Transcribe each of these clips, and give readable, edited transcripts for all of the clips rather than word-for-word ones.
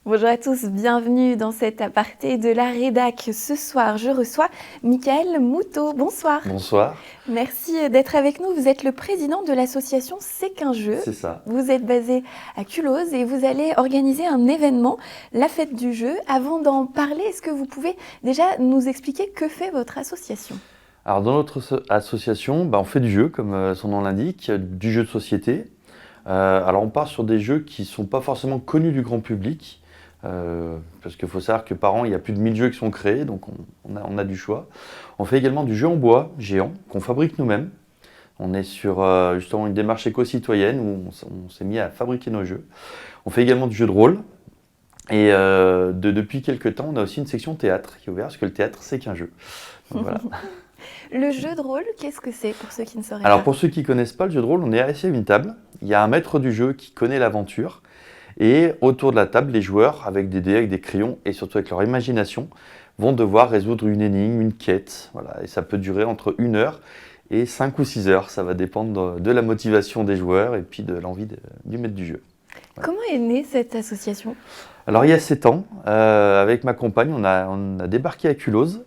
Bonjour à tous, bienvenue dans cet aparté de la rédac. Ce soir, je reçois Michael Moutot. Bonsoir. Bonsoir. Merci d'être avec nous. Vous êtes le président de l'association C'est qu'un jeu. C'est ça. Vous êtes basé à Culose et vous allez organiser un événement, la fête du jeu. Avant d'en parler, est-ce que vous pouvez déjà nous expliquer que fait votre association ? Alors dans notre association, on fait du jeu, comme son nom l'indique, du jeu de société. Alors on part sur des jeux qui ne sont pas forcément connus du grand public, parce qu'il faut savoir que par an, il y a plus de 1000 jeux qui sont créés, donc on a du choix. On fait également du jeu en bois géant, qu'on fabrique nous-mêmes. On est sur justement une démarche éco-citoyenne où on s'est mis à fabriquer nos jeux. On fait également du jeu de rôle. Et depuis quelques temps, on a aussi une section théâtre qui est ouverte, parce que le théâtre, c'est qu'un jeu. Donc, voilà. Le jeu de rôle, qu'est-ce que c'est pour ceux qui ne sauraient pas ? Alors pour ceux qui ne connaissent pas le jeu de rôle, on est assis à une table. Il y a un maître du jeu qui connaît l'aventure. Et autour de la table, les joueurs, avec des dés, avec des crayons et surtout avec leur imagination, vont devoir résoudre une énigme, une quête. Voilà. Et ça peut durer entre 1 heure et 5 ou 6 heures. Ça va dépendre de la motivation des joueurs et puis de l'envie du maître du jeu. Voilà. Comment est née cette association ? Alors il y a 7 ans, avec ma compagne, on a débarqué à Culose.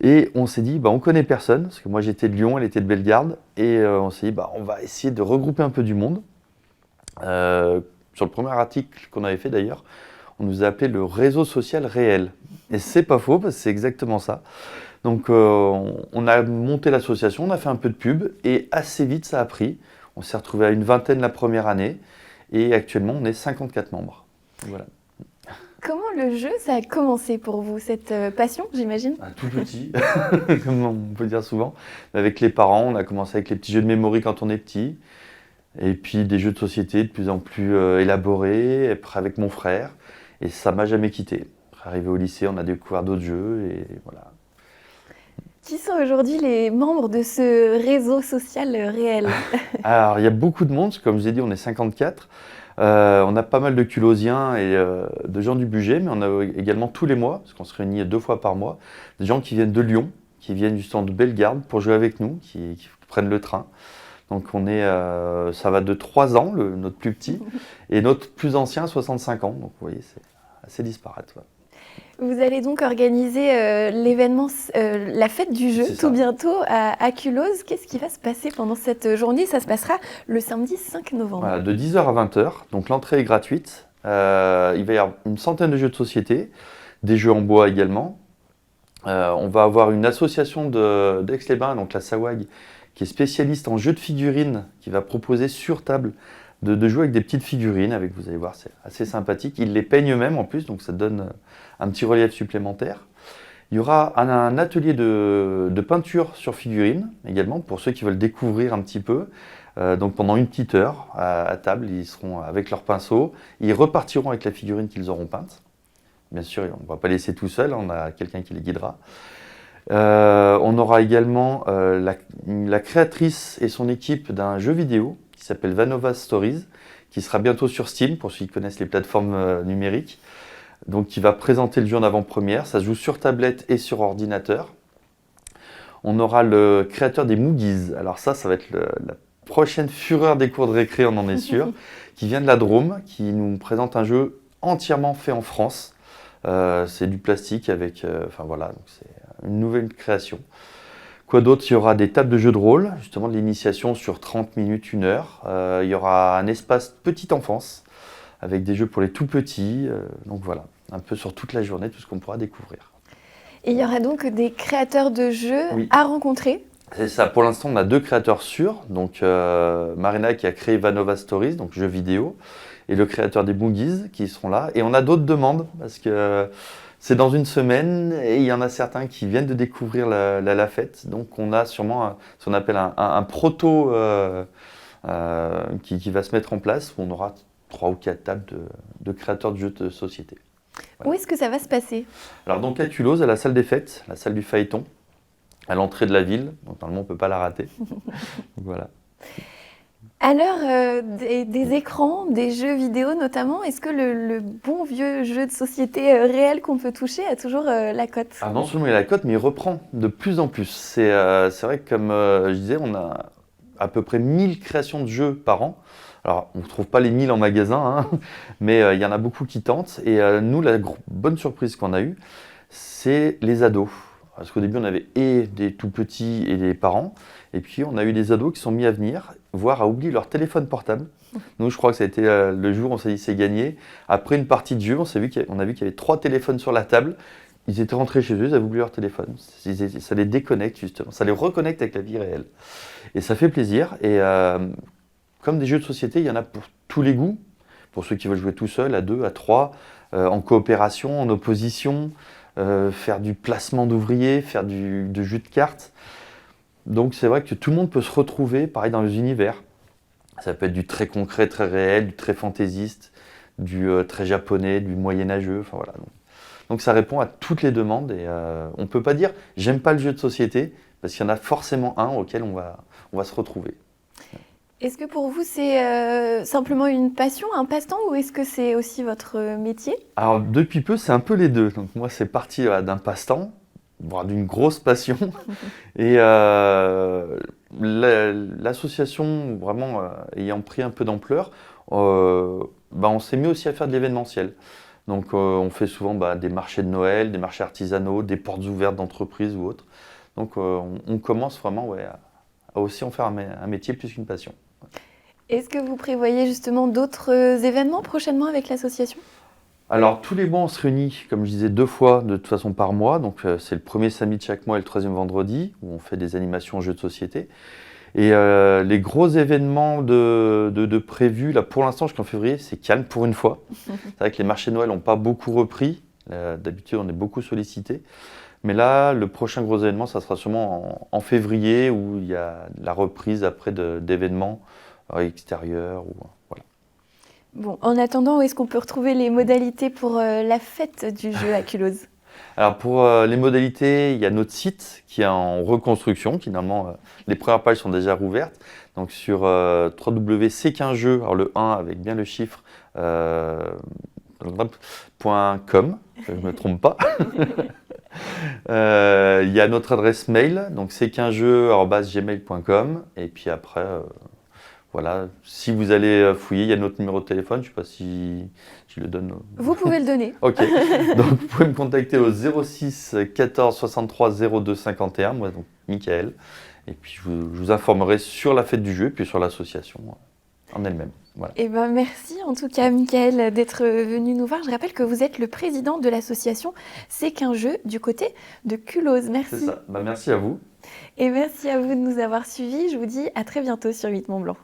Et on s'est dit, on connaît personne, parce que moi j'étais de Lyon, elle était de Bellegarde, et on s'est dit, on va essayer de regrouper un peu du monde. Sur le premier article qu'on avait fait d'ailleurs, on nous a appelé le réseau social réel. Et c'est pas faux, parce que c'est exactement ça. Donc on a monté l'association, on a fait un peu de pub, et assez vite ça a pris. On s'est retrouvé à une vingtaine la première année, et actuellement on est 54 membres. Voilà. Comment le jeu, ça a commencé pour vous, cette passion, j'imagine ? Tout petit, comme on peut dire souvent. Avec les parents, on a commencé avec les petits jeux de mémoire quand on est petit. Et puis des jeux de société de plus en plus élaborés, après avec mon frère. Et ça ne m'a jamais quitté. Arrivé au lycée, on a découvert d'autres jeux et voilà. Qui sont aujourd'hui les membres de ce réseau social réel ? Alors, il y a beaucoup de monde, comme je l'ai dit, on est 54. On a pas mal de Culosiens et de gens du budget, mais on a également tous les mois, parce qu'on se réunit 2 fois par mois, des gens qui viennent de Lyon, qui viennent justement de Bellegarde pour jouer avec nous, qui prennent le train. Donc ça va de 3 ans, notre plus petit, et notre plus ancien, 65 ans. Donc vous voyez, c'est assez disparate. Ouais. Vous allez donc organiser l'événement, la fête du jeu, tout bientôt à Culose. Qu'est-ce qui va se passer pendant cette journée ? Ça se passera le samedi 5 novembre. Voilà, de 10h à 20h, donc l'entrée est gratuite. Il va y avoir une centaine de jeux de société, des jeux en bois également. On va avoir une association d'Aix-les-Bains, donc la SAWAG, qui est spécialiste en jeux de figurines, qui va proposer sur table de jouer avec des petites figurines. Vous allez voir, c'est assez sympathique. Ils les peignent eux-mêmes en plus, donc ça donne un petit relief supplémentaire. Il y aura un atelier de peinture sur figurines également, pour ceux qui veulent découvrir un petit peu. Donc pendant une petite heure, à table, ils seront avec leurs pinceaux. Ils repartiront avec la figurine qu'ils auront peinte. Bien sûr, on ne va pas laisser tout seul, on a quelqu'un qui les guidera. On aura également la créatrice et son équipe d'un jeu vidéo qui s'appelle Vanova Stories, qui sera bientôt sur Steam, pour ceux qui connaissent les plateformes numériques. Donc, qui va présenter le jeu en avant-première. Ça se joue sur tablette et sur ordinateur. On aura le créateur des Moogies. Alors ça va être la prochaine fureur des cours de récré, on en est sûr, qui vient de la Drôme, qui nous présente un jeu entièrement fait en France. C'est du plastique avec... voilà, donc c'est une nouvelle création. Quoi d'autre ? Il y aura des tables de jeux de rôle, justement de l'initiation sur 30 minutes, 1 heure. Il y aura un espace petite enfance, avec des jeux pour les tout petits. Donc voilà, un peu sur toute la journée, tout ce qu'on pourra découvrir. Et il y aura donc des créateurs de jeux à rencontrer ? C'est ça, pour l'instant on a 2 créateurs sûrs. Donc Marina qui a créé Vanova Stories, donc jeux vidéo, et le créateur des Boogies qui seront là. Et on a d'autres demandes, parce que c'est dans une semaine, et il y en a certains qui viennent de découvrir la fête. Donc on a sûrement ce qu'on appelle un proto qui va se mettre en place, où on aura 3 ou 4 tables de créateurs de jeux de société. Voilà. Où est-ce que ça va se passer ? Alors donc à Culose, à la salle des fêtes, la salle du Phaéton, à l'entrée de la ville. Donc normalement on ne peut pas la rater. Voilà. À l'heure des écrans, des jeux vidéo notamment, est-ce que le bon vieux jeu de société réel qu'on peut toucher a toujours la cote ? Ah, non seulement il a la cote, mais il reprend de plus en plus. C'est vrai que comme je disais, on a à peu près 1000 créations de jeux par an. Alors, on ne trouve pas les 1000 en magasin, hein, mais il y en a beaucoup qui tentent. Et nous, la bonne surprise qu'on a eue, c'est les ados. Parce qu'au début, on avait et des tout petits et des parents. Et puis, on a eu des ados qui sont mis à venir, voire à oublier leur téléphone portable. Nous, je crois que ça a été le jour où on s'est dit c'est gagné. Après une partie de jeu, on a vu qu'il y avait 3 téléphones sur la table. Ils étaient rentrés chez eux, ils avaient oublié leur téléphone. Ça les déconnecte justement, ça les reconnecte avec la vie réelle. Et ça fait plaisir. Et comme des jeux de société, il y en a pour tous les goûts. Pour ceux qui veulent jouer tout seul, à 2, à 3, en coopération, en opposition, faire du placement d'ouvriers, faire de jeux de cartes. Donc c'est vrai que tout le monde peut se retrouver, pareil, dans les univers. Ça peut être du très concret, très réel, du très fantaisiste, du très japonais, du moyenâgeux, enfin voilà. Donc ça répond à toutes les demandes et on ne peut pas dire « j'aime pas le jeu de société » parce qu'il y en a forcément un auquel on va se retrouver. Est-ce que pour vous, c'est simplement une passion, un passe-temps, ou est-ce que c'est aussi votre métier? Alors depuis peu, c'est un peu les deux. Donc moi, c'est parti d'un passe-temps, voire d'une grosse passion. Et l'association, vraiment ayant pris un peu d'ampleur, on s'est mis aussi à faire de l'événementiel. Donc on fait souvent des marchés de Noël, des marchés artisanaux, des portes ouvertes d'entreprises ou autres. Donc on commence vraiment à aussi en faire un métier plus qu'une passion. Est-ce que vous prévoyez justement d'autres événements prochainement avec l'association? Alors tous les mois on se réunit, comme je disais, 2 fois de toute façon par mois. Donc c'est le premier samedi de chaque mois et le 3e vendredi où on fait des animations jeux de société. Et les gros événements de prévus, là pour l'instant jusqu'en février, c'est calme pour une fois. C'est vrai que les marchés de Noël n'ont pas beaucoup repris. D'habitude, on est beaucoup sollicité. Mais là, le prochain gros événement, ça sera sûrement en février où il y a la reprise après d'événements extérieurs. Voilà. Bon, en attendant, où est-ce qu'on peut retrouver les modalités pour la fête du jeu à Culose? Alors pour les modalités, il y a notre site qui est en reconstruction. Finalement, les premières pages sont déjà rouvertes. Donc sur www.c15jeux, alors le 1 avec bien le chiffre, .com, que je ne me trompe pas. Il y a notre adresse mail, donc c15jeux@gmail.com. Et puis après, voilà, si vous allez fouiller, il y a notre numéro de téléphone. Je ne sais pas si je le donne. Vous pouvez le donner. Ok, donc vous pouvez me contacter au 06 14 63 02 51, moi donc Michael, et puis je vous informerai sur la fête du jeu et puis sur l'association en elle-même. Voilà. Eh ben, merci en tout cas Michael d'être venu nous voir. Je rappelle que vous êtes le président de l'association C'est qu'un jeu du côté de Culose. Merci. C'est ça, merci à vous. Et merci à vous de nous avoir suivis. Je vous dis à très bientôt sur 8 Mont Blanc.